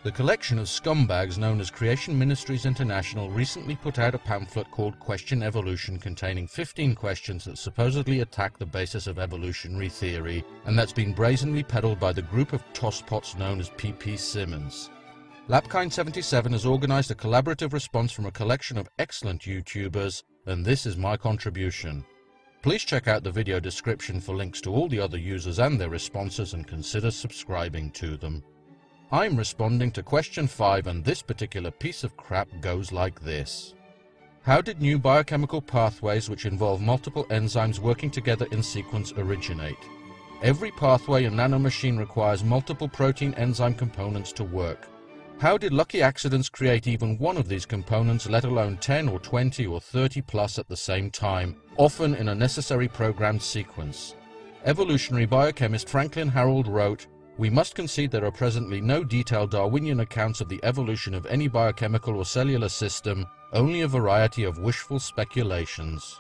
The collection of scumbags known as Creation Ministries International recently put out a pamphlet called Question Evolution, containing 15 questions that supposedly attack the basis of evolutionary theory, and that's been brazenly peddled by the group of tosspots known as P.P. Simmons. Lapkind77 has organized a collaborative response from a collection of excellent YouTubers, and this is my contribution. Please check out the video description for links to all the other users and their responses, and consider subscribing to them. I'm responding to question 5, and this particular piece of crap goes like this. How did new biochemical pathways which involve multiple enzymes working together in sequence originate? Every pathway in nanomachine requires multiple protein enzyme components to work. How did lucky accidents create even one of these components, let alone 10 or 20 or 30 plus at the same time, often in a necessary programmed sequence? Evolutionary biochemist Franklin Harold wrote, "We must concede there are presently no detailed Darwinian accounts of the evolution of any biochemical or cellular system, only a variety of wishful speculations."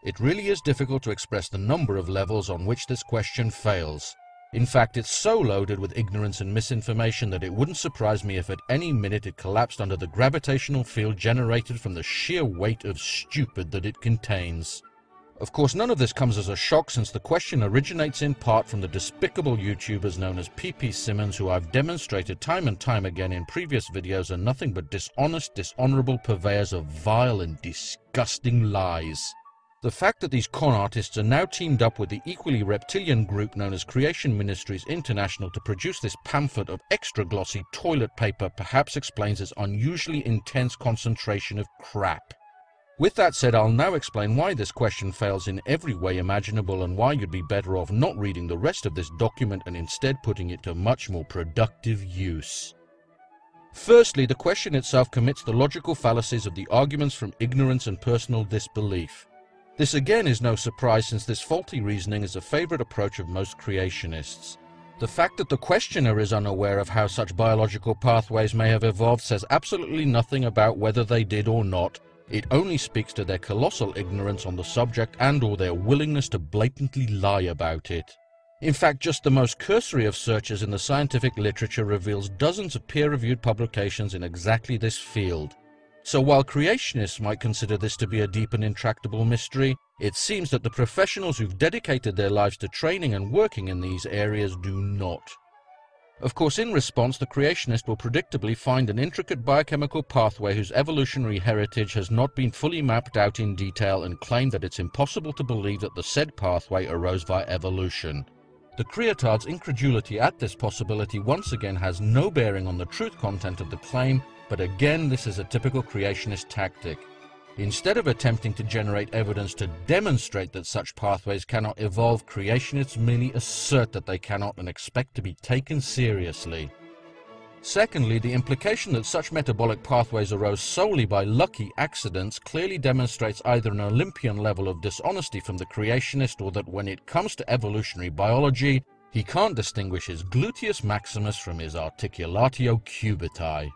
It really is difficult to express the number of levels on which this question fails. In fact, it's so loaded with ignorance and misinformation that it wouldn't surprise me if at any minute it collapsed under the gravitational field generated from the sheer weight of stupid that it contains. Of course, none of this comes as a shock, since the question originates in part from the despicable YouTubers known as P.P. Simmons, who I've demonstrated time and time again in previous videos are nothing but dishonest, dishonorable purveyors of vile and disgusting lies. The fact that these con artists are now teamed up with the equally reptilian group known as Creation Ministries International to produce this pamphlet of extra glossy toilet paper perhaps explains its unusually intense concentration of crap. With that said, I'll now explain why this question fails in every way imaginable, and why you'd be better off not reading the rest of this document and instead putting it to much more productive use. Firstly, the question itself commits the logical fallacies of the arguments from ignorance and personal disbelief. This again is no surprise, since this faulty reasoning is a favorite approach of most creationists. The fact that the questioner is unaware of how such biological pathways may have evolved says absolutely nothing about whether they did or not. It only speaks to their colossal ignorance on the subject and/or their willingness to blatantly lie about it. In fact, just the most cursory of searches in the scientific literature reveals dozens of peer-reviewed publications in exactly this field. So while creationists might consider this to be a deep and intractable mystery, it seems that the professionals who've dedicated their lives to training and working in these areas do not. Of course, in response, the creationist will predictably find an intricate biochemical pathway whose evolutionary heritage has not been fully mapped out in detail, and claim that it's impossible to believe that the said pathway arose via evolution. The creatard's incredulity at this possibility once again has no bearing on the truth content of the claim, but again, this is a typical creationist tactic. Instead of attempting to generate evidence to demonstrate that such pathways cannot evolve, creationists merely assert that they cannot and expect to be taken seriously. Secondly, the implication that such metabolic pathways arose solely by lucky accidents clearly demonstrates either an Olympian level of dishonesty from the creationist, or that when it comes to evolutionary biology, he can't distinguish his gluteus maximus from his articulatio cubitae.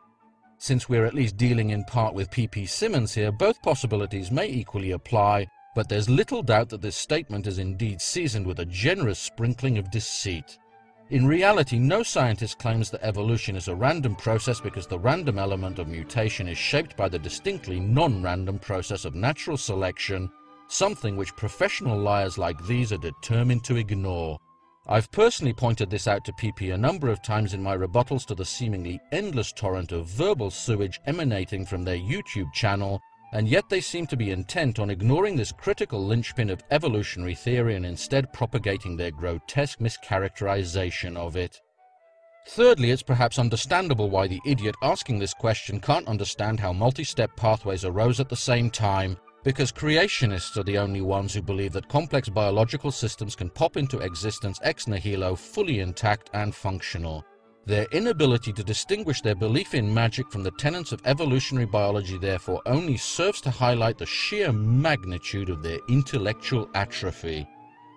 Since we're at least dealing in part with P.P. Simmons here, both possibilities may equally apply, but there's little doubt that this statement is indeed seasoned with a generous sprinkling of deceit. In reality, no scientist claims that evolution is a random process, because the random element of mutation is shaped by the distinctly non-random process of natural selection, something which professional liars like these are determined to ignore. I've personally pointed this out to PP a number of times in my rebuttals to the seemingly endless torrent of verbal sewage emanating from their YouTube channel, and yet they seem to be intent on ignoring this critical linchpin of evolutionary theory and instead propagating their grotesque mischaracterization of it. Thirdly, it's perhaps understandable why the idiot asking this question can't understand how multi-step pathways arose at the same time, because creationists are the only ones who believe that complex biological systems can pop into existence ex nihilo, fully intact and functional. Their inability to distinguish their belief in magic from the tenets of evolutionary biology therefore only serves to highlight the sheer magnitude of their intellectual atrophy.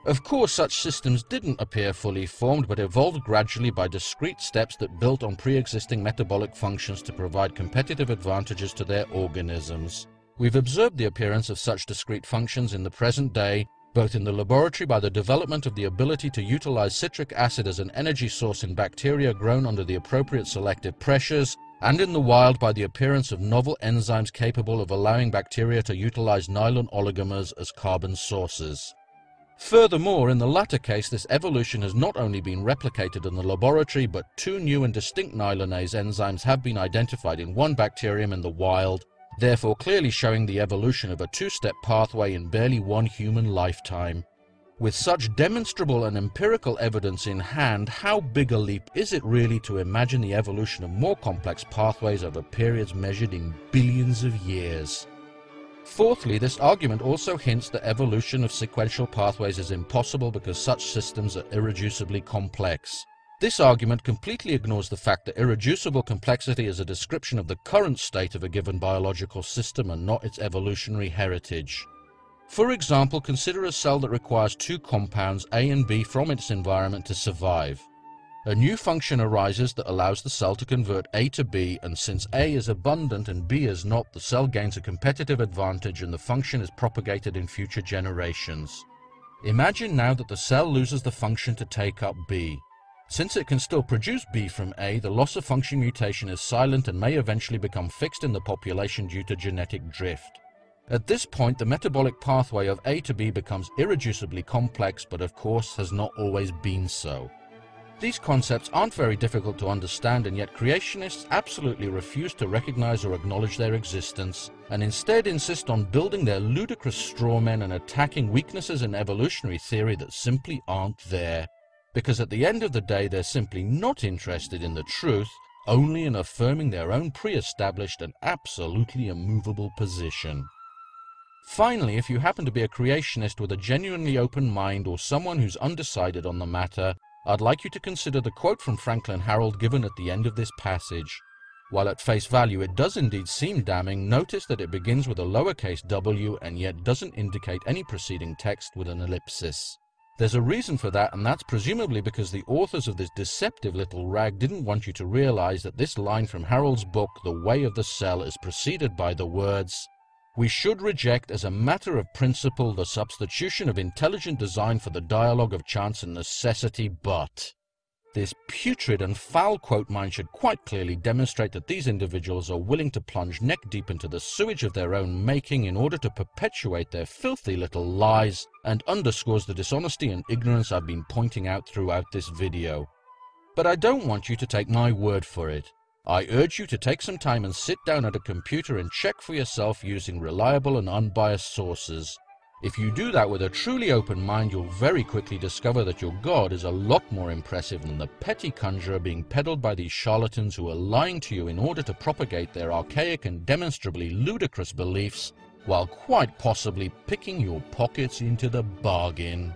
Of course, such systems didn't appear fully formed, but evolved gradually by discrete steps that built on pre-existing metabolic functions to provide competitive advantages to their organisms. We've observed the appearance of such discrete functions in the present day, both in the laboratory by the development of the ability to utilize citric acid as an energy source in bacteria grown under the appropriate selective pressures, and in the wild by the appearance of novel enzymes capable of allowing bacteria to utilize nylon oligomers as carbon sources. Furthermore, in the latter case, this evolution has not only been replicated in the laboratory, but two new and distinct nylonase enzymes have been identified in one bacterium in the wild, therefore clearly showing the evolution of a two-step pathway in barely one human lifetime. With such demonstrable and empirical evidence in hand, how big a leap is it really to imagine the evolution of more complex pathways over periods measured in billions of years? Fourthly, this argument also hints that evolution of sequential pathways is impossible because such systems are irreducibly complex. This argument completely ignores the fact that irreducible complexity is a description of the current state of a given biological system and not its evolutionary heritage. For example, consider a cell that requires two compounds, A and B, from its environment to survive. A new function arises that allows the cell to convert A to B, and since A is abundant and B is not, the cell gains a competitive advantage and the function is propagated in future generations. Imagine now that the cell loses the function to take up B. Since it can still produce B from A, the loss of function mutation is silent and may eventually become fixed in the population due to genetic drift. At this point, the metabolic pathway of A to B becomes irreducibly complex, but of course has not always been so. These concepts aren't very difficult to understand, and yet creationists absolutely refuse to recognize or acknowledge their existence, and instead insist on building their ludicrous straw men and attacking weaknesses in evolutionary theory that simply aren't there. Because at the end of the day, they're simply not interested in the truth, only in affirming their own pre-established and absolutely immovable position. Finally, if you happen to be a creationist with a genuinely open mind or someone who's undecided on the matter, I'd like you to consider the quote from Franklin Harold given at the end of this passage. While at face value it does indeed seem damning, notice that it begins with a lowercase w and yet doesn't indicate any preceding text with an ellipsis. There's a reason for that, and that's presumably because the authors of this deceptive little rag didn't want you to realize that this line from Harold's book, The Way of the Cell, is preceded by the words, "We should reject as a matter of principle the substitution of intelligent design for the dialogue of chance and necessity, but..." This putrid and foul quote mine should quite clearly demonstrate that these individuals are willing to plunge neck deep into the sewage of their own making in order to perpetuate their filthy little lies, and underscores the dishonesty and ignorance I've been pointing out throughout this video. But I don't want you to take my word for it. I urge you to take some time and sit down at a computer and check for yourself using reliable and unbiased sources. If you do that with a truly open mind, you'll very quickly discover that your God is a lot more impressive than the petty conjurer being peddled by these charlatans who are lying to you in order to propagate their archaic and demonstrably ludicrous beliefs, while quite possibly picking your pockets into the bargain.